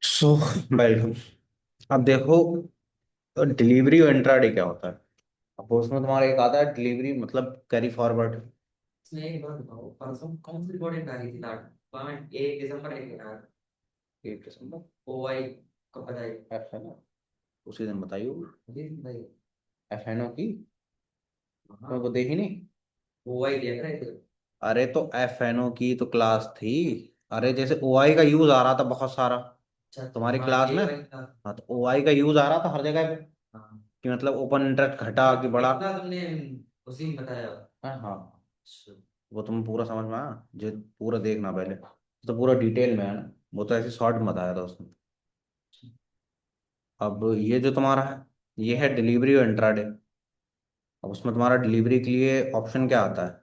So welcome. अब देखो, delivery और इंट्राडे क्या होता है। अब उसमें तुम्हारा एक आता है डिलीवरी, मतलब कैरी फॉरवर्ड। इसमें एक बात बताओ, परसों कौन सी रिकॉर्डिंग आ रही थी लास्ट? हमें 1 दिसंबर है यार। 1 दिसंबर। ओ आई कब बताई? एफ है ना, उसी दिन बताइए। जी भाई। एफ एन ओ की हाँ, तो वो देखी नहीं। ओ आई देख रहे थे। अरे तो एफ एन ओ की तो क्लास थी। अरे जैसे ओ आई का यूज आ रहा था बहुत सारा अच्छा अच्छा, तुम्हारी हाँ क्लास यही में। वाली था। हाँ तो ओ आई का यूज आ रहा था हर जगह पे, हाँ, कि मतलब ओपन इंटरेस्ट घटा कि मतलब बढ़ा। इतना तुमने उसी में बताया। हाँ हाँ, अच्छा, वो तुम्हें पूरा समझ में आया जो पूरा देखना पहले, तो पूरा डिटेल में है ना। वो तो ऐसे शॉर्ट में बताया था उसने। अब ये जो तुम्हारा है, ये है डिलीवरी और इंट्राडे। अब उसमें तुम्हारा डिलीवरी के लिए ऑप्शन क्या आता है?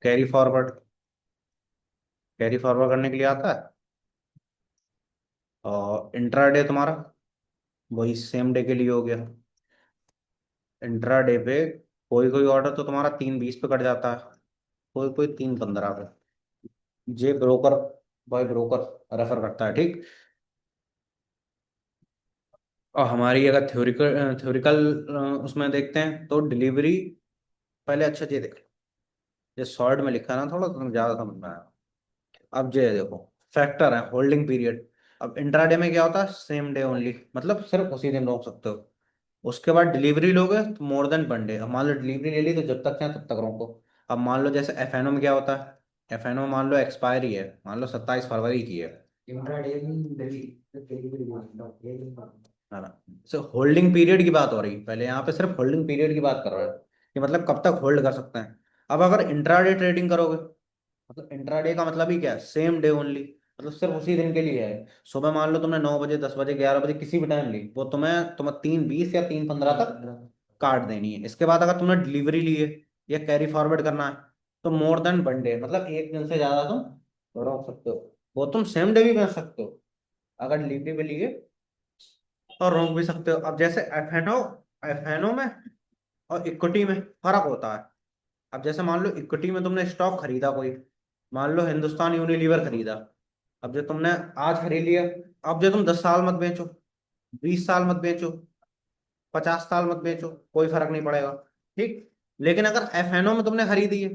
Carry forward. कैरी फॉरवर्ड करने के लिए आता है। और इंट्राडे तुम्हारा वही सेम डे के लिए हो गया। इंट्राडे पे कोई कोई ऑर्डर तो तुम्हारा 3:20 पे कट जाता है, कोई कोई 3:15 पे। जे ब्रोकर, बाय ब्रोकर रेफर करता है, ठीक। और हमारी अगर थ्योरिकल थ्योरिकल उसमें देखते हैं तो डिलीवरी, पहले अच्छा ये देख लो। ये शॉर्ट में लिखा है ना, थोड़ा तुम्हें ज्यादा समझ में आया। अब ये देखो, फैक्टर है होल्डिंग पीरियड। अब इंट्राडे में क्या होता है, सेम डे ओनली, मतलब सिर्फ उसी दिन रोक सकते हो। उसके बाद डिलीवरी लोगे तो मोर देन 1 डे। अब मान लो डिलीवरी ले ली तो जब तक चाहे तब तक रोको। अब मान लो जैसे एफएनओ में क्या होता है, एफएनओ मान लो एक्सपायरी है, मान लो 27 फरवरी की इंट्राडे में दिल्ली दिल्ली दिल्ली। है ना। सो होल्डिंग पीरियड की बात हो रही, पहले यहाँ पे सिर्फ होल्डिंग पीरियड की बात कर रहे हैं कि मतलब कब तक होल्ड कर सकते हैं। अब अगर इंट्राडे ट्रेडिंग करोगे, मतलब इंट्राडे का मतलब ही क्या है, सेम डे ओनली, मतलब सिर्फ उसी दिन के लिए है। सुबह मान लो तुमने 9 बजे, 10 बजे, 11 बजे किसी भी टाइम ली, वो तुम्हें 3:20 या 3:15 तक काट देनी है। इसके बाद अगर तुमने डिलीवरी ली है या कैरी फॉरवर्ड करना है तो मोर देन 1 डे, मतलब एक दिन से ज्यादा तुम रोक सकते हो। वो तुम सेम डे भी बेच सकते हो अगर डिलीवरी पे लिए, और रोक भी सकते हो। अब जैसे एफएनओ में और इक्विटी में फर्क होता है। अब जैसे मान लो इक्विटी में तुमने स्टॉक खरीदा कोई, मान लो हिंदुस्तान यूनिलीवर खरीदा। अब जो तुमने आज खरीद लिया, अब जो तुम 10 साल मत बेचो, 20 साल मत बेचो, 50 साल मत बेचो, कोई फर्क नहीं पड़ेगा, ठीक। लेकिन अगर एफएनओ में तुमने खरीदी है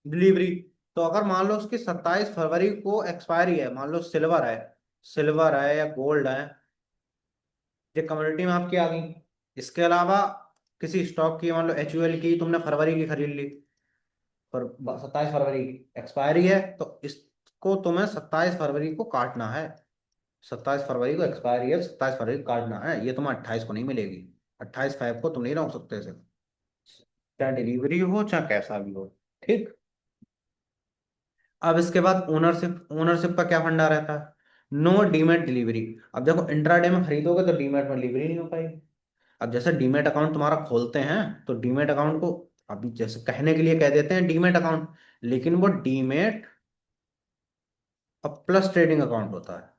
डिलीवरी, तो अगर मान लो उसकी 27 फरवरी को एक्सपायरी है, मान लो सिल्वर है या गोल्ड है, ये कम्युनिटी में आपकी आ गई। इसके अलावा किसी स्टॉक की, मान लो एचयूएल की तुमने फरवरी की खरीद ली, पर 27 फरवरी की एक्सपायरी है, तो इसको तुम्हें 27 फरवरी को काटना है। 27 फरवरी को एक्सपायरी है, 27 फरवरी को काटना है, ये तुम्हें 28 को नहीं मिलेगी। 28 फाइव को तुम नहीं रोक सकते इसे, चाहे डिलीवरी हो चाहे कैसा भी हो, ठीक। अब इसके बाद ओनरशिप, ओनरशिप का क्या फंडा रहता है, नो डीमेट डिलीवरी। अब देखो इंट्राडे में खरीदोगे तो डीमेट में डिलीवरी नहीं हो पाएगी। अब जैसे डीमेट अकाउंट तुम्हारा खोलते हैं, तो डीमेट अकाउंट को अभी जैसे कहने के लिए कह देते हैं डीमेट अकाउंट, लेकिन वो डीमेट अब प्लस ट्रेडिंग अकाउंट होता है,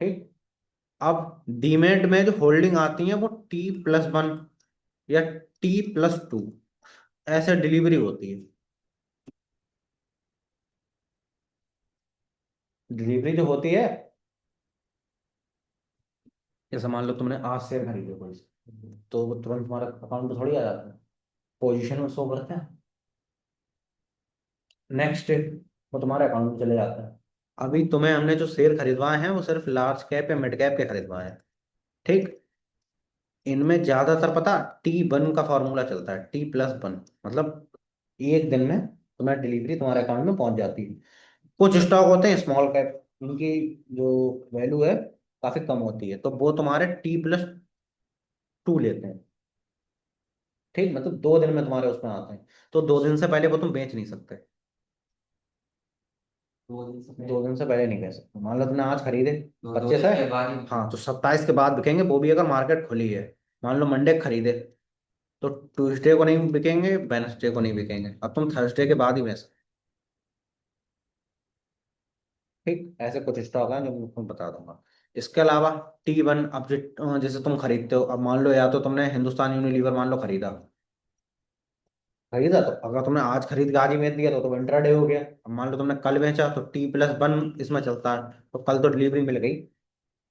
ठीक। अब डीमेट में जो होल्डिंग आती है वो T+1 या T+2 ऐसे डिलीवरी होती है। डिलीवरी जो होती है, जैसे मान लो तुमने आज शेयर खरीदे कोई, तो वो तुरंत तुम्हारे अकाउंट में थोड़ी आ जाता है, पोजीशन में शो करते हैं, नेक्स्ट डे वो तुम्हारे अकाउंट में चले जाता है। अभी तुम्हें हमने जो शेयर खरीदवाए हैं वो सिर्फ लार्ज कैप या मिड कैप के खरीदवाए हैं, ठीक। इनमें ज्यादातर पता T1 का फॉर्मूला चलता है, T+1, मतलब एक दिन में तुम्हारी डिलीवरी तुम्हारे अकाउंट में पहुंच जाती है। कुछ स्टॉक होते हैं स्मॉल कैप, उनकी जो वैल्यू है काफी कम होती है, तो वो तुम्हारे T+2 लेते हैं, ठीक। मतलब 2 दिन में तुम्हारे उसमें आते हैं, तो 2 दिन से पहले वो तुम बेच नहीं सकते। 2 दिन से पहले? 2 दिन से पहले नहीं बेच सकते। मान लो तुमने आज खरीदे तो दो 25 दिन है, के बाद ही? हाँ तो 27 के बाद बिकेंगे, वो भी अगर मार्केट खुली है। मान लो मंडे को खरीदे तो ट्यूसडे को नहीं बिकेंगे, वेनसडे को नहीं बिकेंगे, अब तुम थर्सडे के बाद ही बेच, ठीक। ऐसे कुछ स्टॉक हैं जो मैं तुमको बता दूंगा। इसके अलावा T1, अब जैसे तुम खरीदते हो, अब मान लो या तो तुमने हिंदुस्तान यूनिलीवर मान लो खरीदा, खरीदा तो अगर तुमने आज खरीद के आज ही बेच दिया तो इंट्राडे हो गया। अब मान लो तुमने कल बेचा तो T+1 इसमें चलता है, तो कल तो डिलीवरी मिल गई,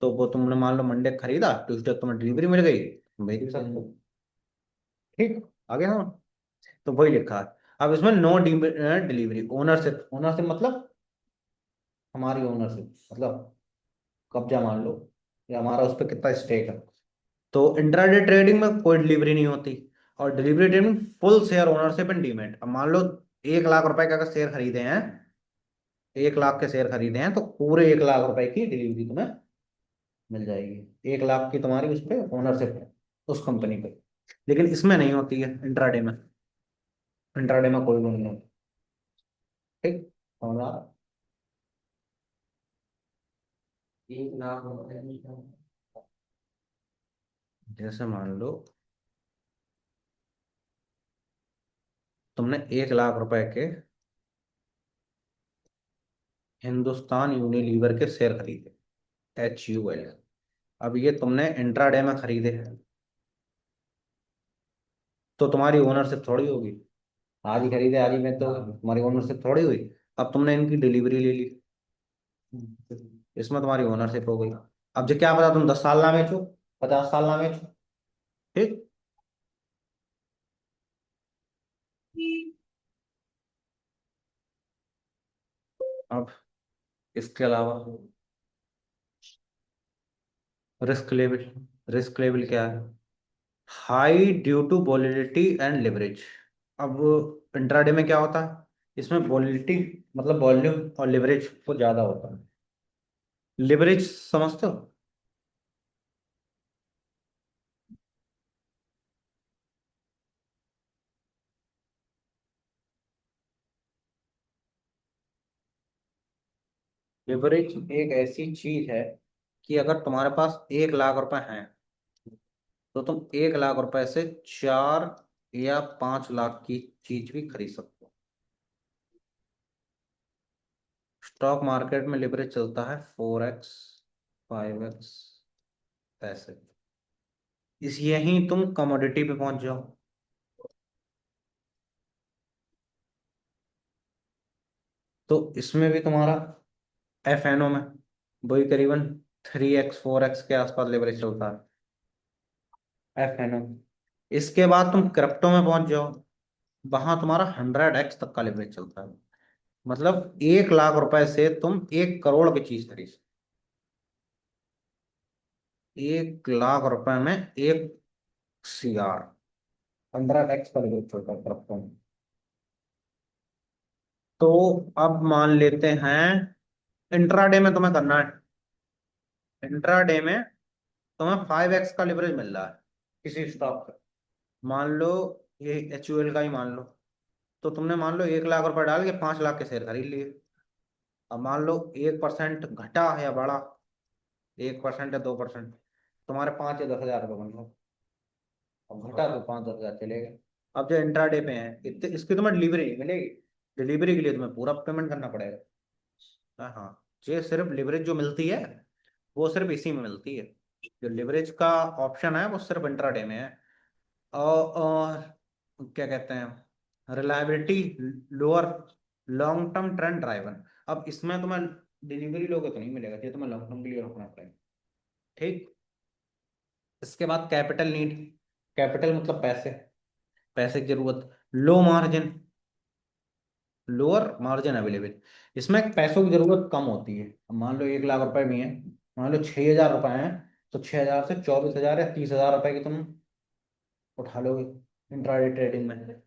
तो वो तुमने मान लो मंडे खरीदा, ट्यूसडे तुम्हें डिलीवरी मिल गई, तुम भेज भी सकते हो। ठीक, आगे ना, तो वही लिखा है। अब इसमें नो डिलीवरी ओनरशिप, ओनरशिप मतलब हमारी ओनरशिप, मतलब कब्जा मान लो, या हमारा उस पर कितना स्टेक है। तो इंट्राडे ट्रेडिंग में कोई डिलीवरी नहीं होती, और delivery trading full share ownership इन डीमैट। अब मान लो 1 लाख रुपए का अगर शेयर खरीदे हैं, 1 लाख के शेयर खरीदे हैं, तो पूरे 1 लाख रुपए की डिलीवरी तुम्हें मिल जाएगी। 1 लाख की तुम्हारी उस पर ओनरशिप है, उस कंपनी पे। लेकिन इसमें नहीं होती है, इंट्राडे में, इंट्राडे में कोई वो नहीं होती। ठीक, समझ आ रहा? 1 लाख जैसे मान लो तुमने 1 लाख रुपए के हिंदुस्तान यूनिलीवर के शेयर खरीदे, HUL। अब ये तुमने इंट्राडे में खरीदे, तो तुम्हारी ओनरशिप थोड़ी होगी, आज ही खरीदे आज ही में तो तुम्हारी ओनरशिप थोड़ी हुई। अब तुमने इनकी डिलीवरी ले ली, इसमें तुम्हारी ओनरशिप हो गई। अब जो क्या पता तुम 10 साल ना बेचो, 50 साल ना बेचो। ठीक, अब इसके अलावा रिस्क लेवल, रिस्क लेवल क्या है? High due to volatility and leverage. अब इंट्राडे में क्या होता है, इसमें वोलेटिलिटी मतलब वॉल्यूम और लिवरेज को ज्यादा होता है। लिवरेज समझते हो? लिवरेज एक ऐसी चीज है कि अगर तुम्हारे पास 1 लाख रुपए हैं, तो तुम 1 लाख रुपए से 4 या 5 लाख की चीज भी खरीद सकते हो। स्टॉक मार्केट में लिवरेज चलता है 4x, 5x, ऐसे। इस यहीं तुम कमोडिटी पे पहुंच जाओ, तो इसमें भी तुम्हारा FNO में वही करीबन 3x 4x के आसपास लिवरेज चलता है, FNO। इसके बाद तुम क्रिप्टो में पहुंच जाओ, वहां तुम्हारा 100x तक का लिवरेज चलता है। मतलब 1 लाख रुपए से तुम 1 करोड़ की चीज खरीद सकते 1 लाख रुपए में 1 CR, 100x का लिवरेज चलता है क्रिप्टो में। तो अब मान लेते हैं इंट्राडे में तुम्हें करना है, इंट्राडे में तुम्हें 5x का लिवरेज मिल रहा है किसी स्टॉक पे। मान लो ये HUL का ही मान लो, तो तुमने मान लो 1 लाख रुपए डाल के 5 लाख के शेयर खरीद लिए। अब मान लो 1% घटा या बढ़ा, 1% या 2%, तुम्हारे 5 या 10 हजार रुपये बन गए। अब घटा तो 5-10 हजार चले गए। अब जो इंट्राडे पे है, इतने इसकी तुम्हें डिलीवरी नहीं मिलेगी, डिलीवरी के लिए तुम्हें पूरा पेमेंट करना पड़ेगा। हाँ हाँ, ये सिर्फ लिवरेज जो मिलती है वो सिर्फ इसी में मिलती है। जो लिवरेज का ऑप्शन है वो सिर्फ इंट्राडे में है। और क्या कहते हैं, reliability lower, long term trend driven. अब इसमें तुम्हें डिलीवरी लोगे तो नहीं मिलेगा, ये तुम्हें लॉन्ग टर्म के लिए रखना पड़ेगा। ठीक, इसके बाद कैपिटल नीड, कैपिटल मतलब पैसे, पैसे की जरूरत। Low margin, lower margin available. इसमें पैसों की जरूरत कम होती है। अब मान लो 1 लाख रुपए भी हैं, मान लो 6 हजार रुपए हैं, तो 6 हजार से 24 हजार या 30 हजार रुपए की तुम उठा लोगे इंट्राडे ट्रेडिंग में,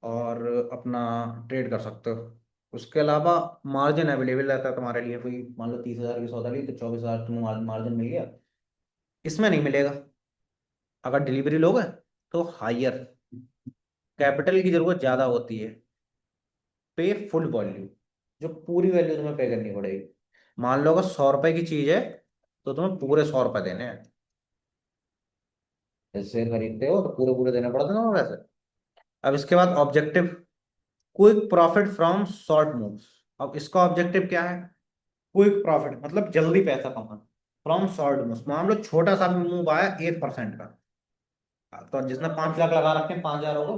और अपना ट्रेड कर सकते हो। उसके अलावा मार्जिन अवेलेबल रहता है तुम्हारे लिए, कोई मान लो 30 हजार की सौदा ली तो 24 हजार तुम्हें मार्जिन मिल गया। इसमें नहीं मिलेगा। अगर डिलीवरी लोगे तो हायर कैपिटल की जरूरत ज्यादा होती है। पे फुल वॉल्यू, जो पूरी वैल्यू तुम्हें पे करनी पड़ेगी। मान लो अगर 100 रुपए की चीज है, तो तुम्हें पूरे 100 रुपए देने हैं। जैसे शेयर खरीदते हो तो पूरे पूरे देने पड़ते हैं ना वैसे। अब इसके बाद objective, quick profit from short moves. अब इसका ऑब्जेक्टिव क्या है? क्विक प्रॉफिट मतलब जल्दी पैसा कमाना। फ्रॉम शॉर्ट मूव, मान लो छोटा सा भी मूव आया 1% का, तो जिसने 5 लाख लगा रखे हैं 5,000 होगा।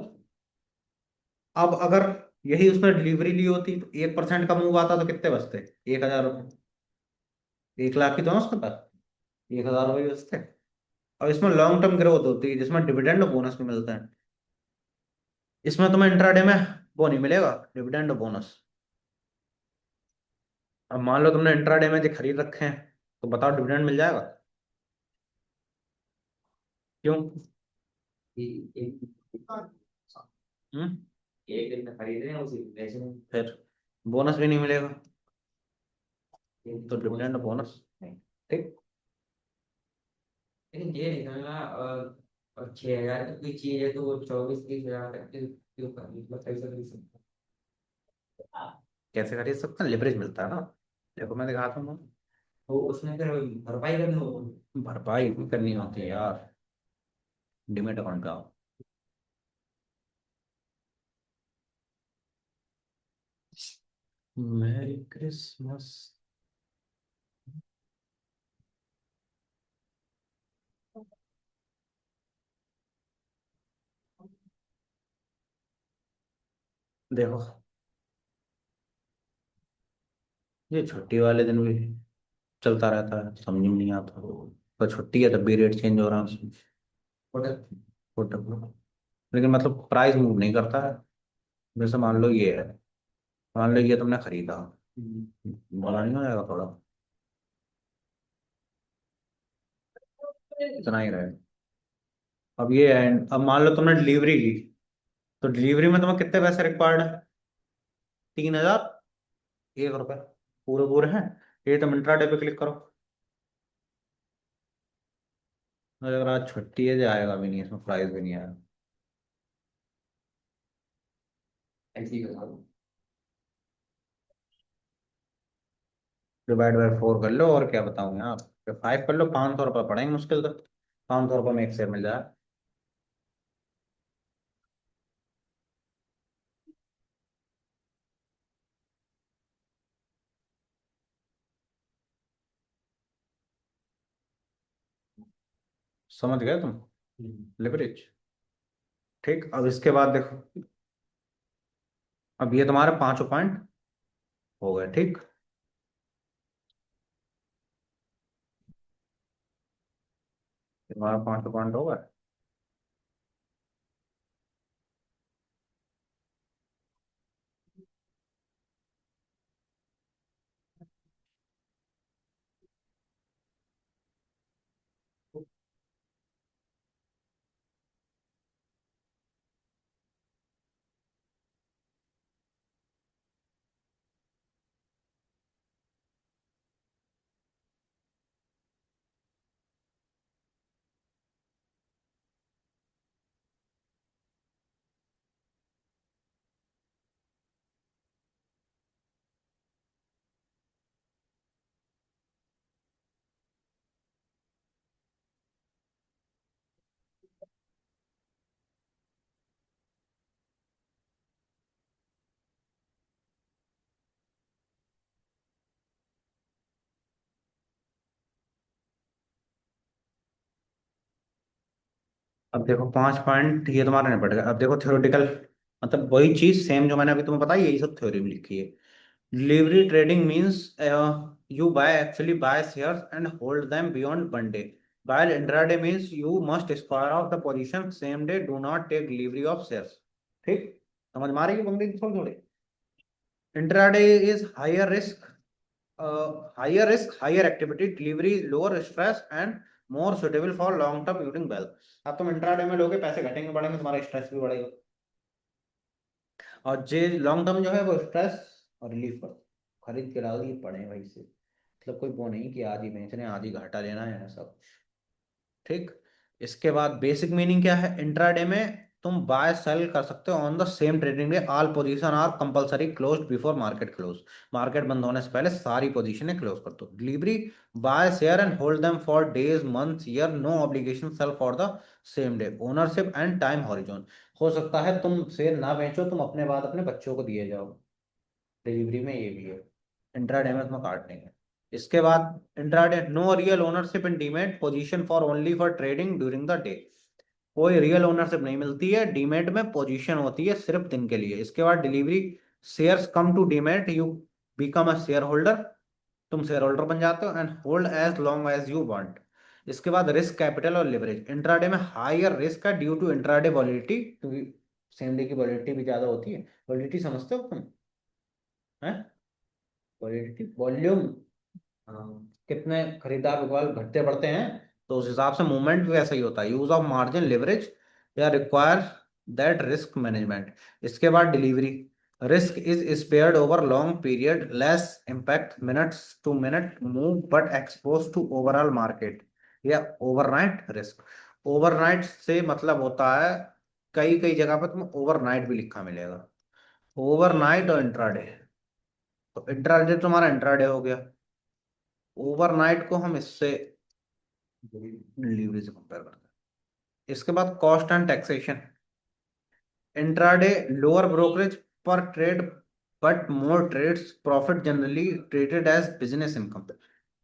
अब अगर यही उसने डिलीवरी ली होती तो 1% का मूव आता तो कितने बचते? 1,000 रुपये। 1 लाख ही तो है उसके पास, 1,000 रुपये ही बचते। और इसमें लॉन्ग टर्म ग्रोथ होती है जिसमें डिविडेंड और बोनस भी मिलता है। इसमें तुम्हें इंट्राडे में वो नहीं मिलेगा, डिविडेंड और बोनस। अब मान लो तुमने इंट्राडे में जो खरीद रखे हैं, तो बताओ डिविडेंड मिल जाएगा? क्यों? एक हम्म। एक दिन में खरीद रहे हैं उसी पैसे में। फिर बोनस भी नहीं मिलेगा, एक तो बोनस डिविडेंड और नहीं। बोनस। ठीक। लेकिन ये निकलना 6,000 की कोई चीज है तो वो 24-30 हजार तक क्यों मतलब कैसे खरीद सकते कैसे खरीद सकते हैं? लिवरेज मिलता है ना। देखो मैं दिखाता हूँ। तो उसमें फिर भरपाई करनी होगी। भरपाई भी करनी होती है यार, डिमेट अकाउंट का। Merry Christmas. देखो, ये छुट्टी वाले दिन भी चलता रहता है, समझ में नहीं आता। तो छुट्टी है तब भी रेट चेंज हो रहा है उसमें। प्रोडक्ट। Portable। लेकिन मतलब प्राइस मूव नहीं करता है। जैसे मान लो ये है, मान लो ये तुमने खरीदा, बोला नहीं हो जाएगा थोड़ा, इतना ही रहे। अब ये है, अब मान लो तुमने डिलीवरी ली, तो डिलीवरी में तुम्हें कितने पैसे रिक्वायर्ड है? 3,001 रुपये पूरे पूरे हैं। ये तुम इंट्राडे पे क्लिक करो, अगर आज छुट्टी है जाएगा भी नहीं, इसमें प्राइस भी नहीं आएगा। ऐसी ही बता दो। डिवाइड बाय 4 कर लो, और क्या बताऊं यार। 5 कर लो, 500 रुपये पड़ेंगे मुश्किल तो। 500 रुपये में एक शेयर मिल जाए। समझ गए तुम? हम्म। लिवरेज। ठीक, अब इसके बाद देखो, अब ये तुम्हारे पांचों पॉइंट हो गए। ठीक, तुम्हारा 5 पॉइंट हो गए। अब देखो 5 पॉइंट ये तुम्हारा निपट गया। अब देखो थ्योरेटिकल, मतलब वही चीज सेम जो मैंने अभी तुम्हें बताई, यही सब थ्योरी में लिखी है। Delivery trading means you buy actually buy shares and hold them beyond 1 day, while intraday means you must square off the position same day, do not take delivery of shares। ठीक, समझ में आ रही है बंदी थोड़ी थोड़ी? Intraday is higher risk higher activity, delivery lower stress and more suitable for long term यूटिंग well. अब तुम इंट्राडे में लोगे, पैसे घटेंगे बढ़ेंगे, तुम्हारा स्ट्रेस भी बढ़ेगा। और जे लॉन्ग टर्म जो है वो स्ट्रेस और रिलीफ पर, खरीद के डाल दिए पड़े हैं भाई से, मतलब कोई वो नहीं कि आज ही बेचने आज ही घाटा लेना है सब। ठीक, इसके बाद बेसिक मीनिंग क्या है? इंट्राडे में तुम बाय सेल कर सकते हो on the same trading day, all position are compulsory close before market close. Market बंद होने से पहले सारी पोजीशनें क्लोज कर दो। Delivery, buy share and hold them for days months year, no obligation, sell for the same day, ownership and time horizon. हो सकता है तुम शेयर ना बेचो, तुम अपने बाद अपने बच्चों को दिए जाओ। डिलीवरी में ये भी है, इंट्राडे में तुम्हें काट देंगे। इसके बाद intraday, no real ownership in demat position for only for trading during the day. कोई रियल ओनरशिप नहीं मिलती है, डीमेट में पोजीशन होती है सिर्फ दिन के लिए। इसके बाद delivery, shares come to demat, you become a share holder, तुम शेयर होल्डर बन जाते हो, and hold as long as you want. इसके बाद रिस्क कैपिटल और लिवरेज, इंट्राडे में हायर रिस्क है ड्यू टू इंट्राडे वॉलिडिटी, क्योंकि सेम डे की वॉलिडिटी भी ज्यादा होती है। वॉलिडिटी समझते हो तुम? है वॉलिडिटी, वॉल्यूम, कितने खरीदार बिकवाल घटते बढ़ते हैं, तो उस हिसाब से मूवमेंट भी वैसा ही होता है। यूज ऑफ मार्जिन लिवरेज या रिक्वायर दैट रिस्क मैनेजमेंट। इसके बाद delivery, risk is spared over long period, less impact minutes to minute move but expose to overall market, या ओवरनाइट रिस्क। ओवरनाइट से मतलब होता है, कई कई जगह पर तुम्हें ओवरनाइट भी लिखा मिलेगा। ओवरनाइट और इंट्राडे, तो इंट्राडे तुम्हारा इंट्राडे हो गया। ओवरनाइट को हम इससे डिलीवरी से कंपेयर करते हैं। इसके बाद cost and taxation, intraday lower brokerage पर trade but more trades, profit generally treated as business income.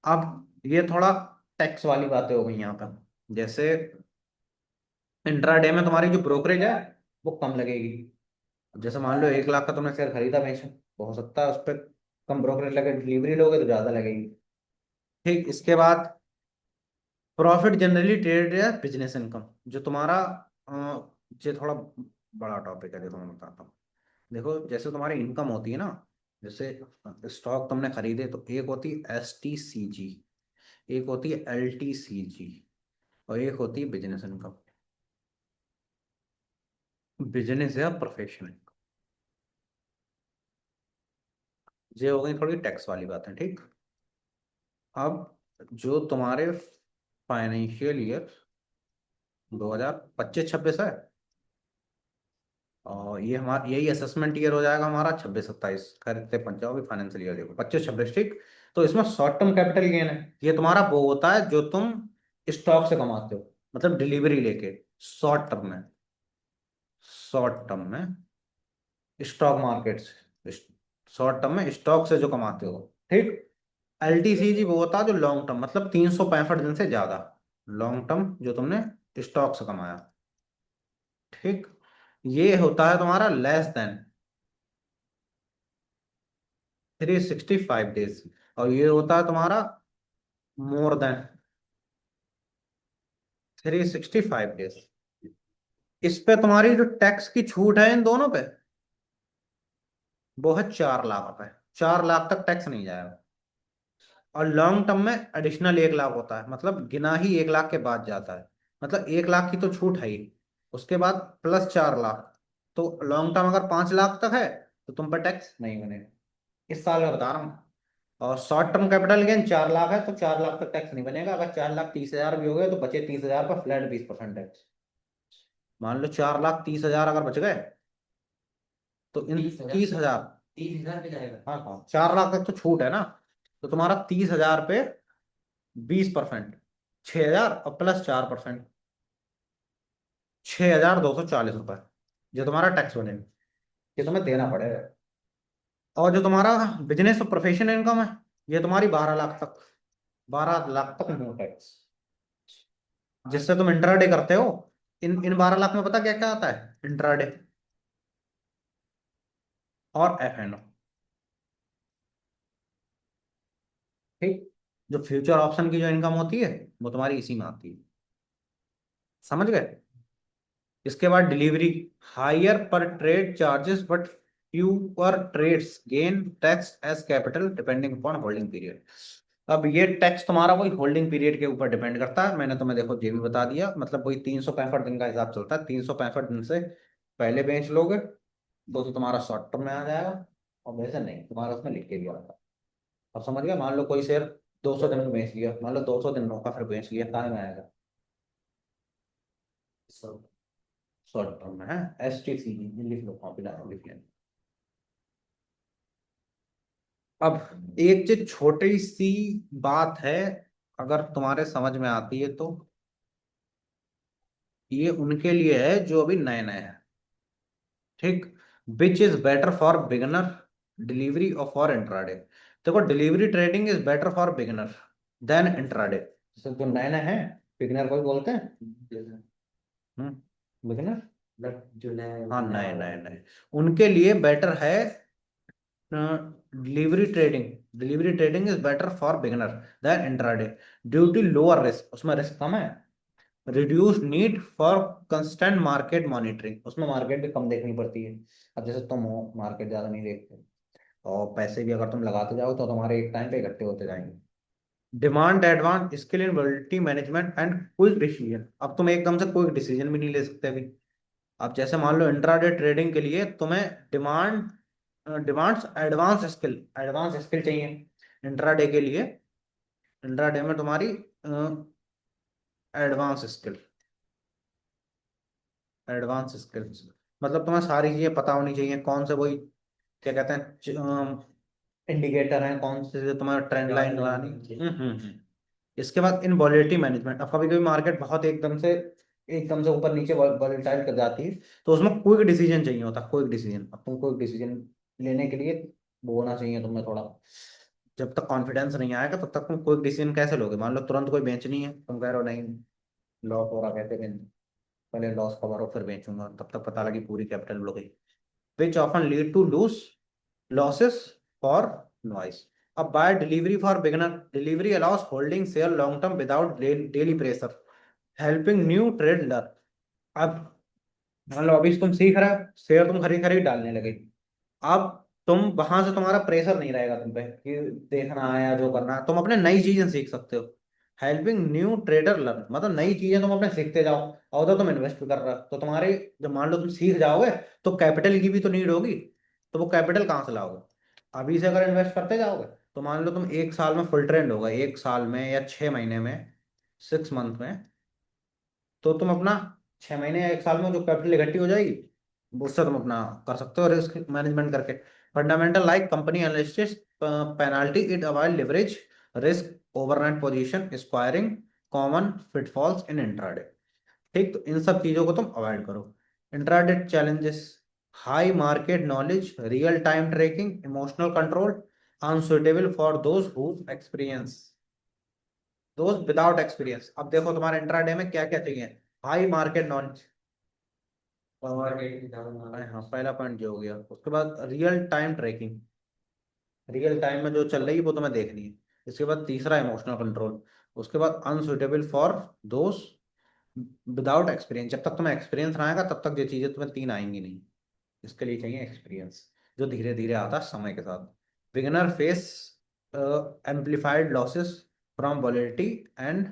अब ये थोड़ा टैक्स वाली बातें हो गई यहाँ पर। जैसे इंट्राडे में तुम्हारी जो ब्रोकरेज है वो कम लगेगी। अब जैसे मान लो 1 लाख का तुमने शेयर खरीदा बेचा, तो हो सकता है उस पर कम ब्रोकरेज लगे, डिलीवरी लोगे तो ज्यादा लगेगी। ठीक, इसके बाद प्रॉफिट जनरली ट्रेडेड है बिजनेस इनकम, जो तुम्हारा ये थोड़ा बड़ा टॉपिक है, देखो मैं बताता हूँ। देखो जैसे तुम्हारी इनकम होती है ना, जैसे स्टॉक तुमने खरीदे, तो एक होती है STCG, एक होती है LTCG, और एक होती है बिजनेस इनकम। बिजनेस या प्रोफेशनल, ये हो गई थोड़ी टैक्स वाली बात है। ठीक, अब जो तुम्हारे फाइनेंशियल ईयर 2025-26 है, और ये हमारा यही असेसमेंट ईयर हो जाएगा हमारा 26-27, खरीदते पंचाओ फाइनेंशियल ईयर देखो 25-26। ठीक, तो इसमें शॉर्ट टर्म कैपिटल गेन है। ये तुम्हारा वो होता है जो तुम स्टॉक से कमाते हो, मतलब डिलीवरी लेके, शॉर्ट टर्म में, शॉर्ट टर्म में स्टॉक मार्केट से, शॉर्ट टर्म में स्टॉक से जो कमाते हो। ठीक, LTCG वो होता है जो लॉन्ग टर्म, मतलब 365 दिन से ज्यादा, लॉन्ग टर्म जो तुमने स्टॉक से कमाया। ठीक, ये होता है तुम्हारा लेस देन 365 डेज, और ये होता है तुम्हारा मोर देन 365 डेज। इस पे तुम्हारी जो टैक्स की छूट है इन दोनों पे, वो है 4 लाख रुपए। 4 लाख तक टैक्स नहीं जाएगा। और लॉन्ग टर्म में एडिशनल 1 लाख होता है, मतलब गिना ही 1 लाख के बाद जाता है। मतलब 1 लाख की तो छूट है ही, उसके बाद प्लस 4 लाख। तो लॉन्ग टर्म अगर 5 लाख तक है तो तुम पर टैक्स नहीं बनेगा। इस साल मैं बता रहा हूँ। और short term capital gain 4 lakh है तो 4 लाख तक टैक्स नहीं बनेगा। अगर 4,30,000 भी हो गए तो बचे 30,000 पर फ्लैट 20% टैक्स। मान लो 4,30,000 अगर बच गए, तो इन 30,000, 30,000, 30,000 पे जाएगा। हाँ हाँ 4 लाख तक तो छूट है ना, तो तुम्हारा 30,000 पे 20%, 6,000 और प्लस 4%, 6,240 रुपये, जो तुम्हारा टैक्स बनेगा, ये तुम्हें देना पड़ेगा। और जो तुम्हारा बिजनेस और प्रोफेशनल इनकम है, ये तुम्हारी 12 लाख तक, 12 लाख तक नो टैक्स, जिससे तुम इंट्राडे करते हो। इन इन 12 लाख में पता क्या क्या आता है? इंट्राडे और F&O। ठीक, जो फ्यूचर ऑप्शन की जो इनकम होती है वो तुम्हारी इसी में आती है। समझ गए? इसके बाद delivery, higher per trade charges but fewer trades gain tax as capital depending upon holding period. अब ये टैक्स तुम्हारा वही होल्डिंग पीरियड के ऊपर डिपेंड करता है। मैंने तुम्हें देखो ये भी बता दिया, मतलब वही 365 दिन का हिसाब चलता है। 365 दिन से पहले बेच लोगे तो तुम्हारा शॉर्ट टर्म में आ जाएगा, और वैसे नहीं, तुम्हारा उसमें लिख के भी आता है। अब समझ गया? मान लो कोई शेयर 200 दिन में बेच लिया, मान लो 200 दिनों का फिर बेच लिया, कहाँ में आएगा? शॉर्ट टर्म में है। STCG लिख लो, कॉपी लगा लिख लेना। अब एक जो छोटी सी बात है, अगर तुम्हारे समझ में आती है तो, ये उनके लिए है जो अभी नए नए हैं। ठीक, which is better for beginner, delivery और फॉर इंट्राडे। देखो delivery trading is better for beginner than intraday. जैसे जो नए नए हैं, बिगिनर को ही बोलते हैं। बिगिनर। मतलब जो नया हाँ, नया नए वाला नए है। नए, उनके लिए बेटर है delivery trading. Delivery trading is better for beginner than intraday due to lower risk, उसमें रिस्क कम है। Reduce need for constant market monitoring, उसमें मार्केट भी कम देखनी पड़ती है। अब जैसे तुम हो, मार्केट ज्यादा नहीं देखते, और पैसे भी अगर तुम लगाते जाओ तो तुम्हारे एक टाइम पे इकट्ठे होते जाएंगे। Demand advance skill in volatility management and quick decision. अब तुम एकदम से क्विक डिसीजन भी नहीं ले सकते अभी। अब जैसे मान लो इंट्राडे ट्रेडिंग के लिए तुम्हें डिमांड्स एडवांस स्किल चाहिए इंट्राडे के लिए। इंट्राडे में तुम्हारी एडवांस स्किल, एडवांस स्किल्स मतलब तुम्हें सारी चीजें पता होनी चाहिए, कौन से वही क्या कहते हैं इंडिकेटर हैं, कौन से तुम्हारा ट्रेंड चार्ट लाइन लाइन लगानी। समझे। इसके बाद इन वॉलेटिलिटी मैनेजमेंट। अब कभी कभी मार्केट बहुत एकदम से ऊपर नीचे वॉलेटाइल कर जाती है, तो उसमें क्विक डिसीजन चाहिए होता है। क्विक डिसीजन, अब तुम क्विक डिसीजन लेने के लिए वो होना चाहिए तुम्हें थोड़ा। जब तक कॉन्फिडेंस नहीं आएगा तब तक तुम क्विक डिसीजन कैसे लोगे? मान लो तुरंत कोई बेचनी है, तुम कह रहे हो नहीं, लॉस हो रहा, कैसे बेच, पहले लॉस कवर हो फिर बेचूंगा, तब तक पता लगी पूरी कैपिटल उड़ गई, which often lead to losses for noise. A buy delivery for beginner. Delivery allows holding share long term without daily pressure, helping new trade learn. अब मान लो अभी तुम सीख रहे हो, शेयर तुम खरीद खरीद डालने लगे। अब तुम वहां से तुम्हारा प्रेशर नहीं रहेगा तुम पे कि देखना है या जो करना है, तुम अपने नई चीजें सीख सकते हो। हेल्पिंग न्यू ट्रेडर लर्न, मतलब नई चीजें तुम अपने सीखते जाओ, और उधर तुम इन्वेस्ट भी कर रहे हो, तो तुम्हारे जब मान लो तुम सीख जाओगे तो कैपिटल की भी तो नीड होगी। तो वो कैपिटल कहाँ से लाओगे? अभी से अगर इन्वेस्ट करते जाओगे तो मान लो तुम एक साल में फुल ट्रेंड होगा, एक साल में या 6 महीने में, 6 मंथ में, तो तुम अपना 6 महीने या एक साल में जो कैपिटल इकट्ठी हो जाएगी उससे तुम अपना कर सकते हो रिस्क मैनेजमेंट करके। Fundamental like company analysis penalty it avoid leverage risk overnight position squaring common pitfalls in intraday. ठीक, तो इन सब चीजों को तुम अवॉइड करो। Intraday challenges: high market knowledge, real time tracking, emotional control, unsuitable for those without experience. अब देखो तुम्हारे इंट्राडे में क्या क्या चाहिए? High market knowledge, power gate की ज्यादा हाँ नॉलेज। पहला पॉइंट जो हो गया। उसके बाद real time tracking, real time में जो चल रही है वो तुम्हें देखनी है। इसके बाद तीसरा इमोशनल कंट्रोल। उसके बाद अनसुटेबल फॉर दोस्त विदाउट एक्सपीरियंस, जब तक तुम्हें एक्सपीरियंस ना आएगा तब तक ये चीजें तुम्हें तीन आएंगी नहीं। इसके लिए चाहिए एक्सपीरियंस, जो धीरे धीरे आता है समय के साथ। Beginner face amplified losses from volatility and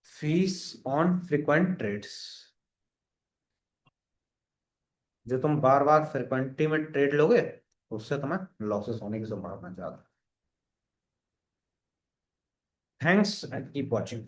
fees on frequent trades. जो तुम बार बार फ्रिक्वेंटली में ट्रेड लोगे उससे तुम्हें लॉसेस होने की संभावना ज्यादा। Thanks and keep watching.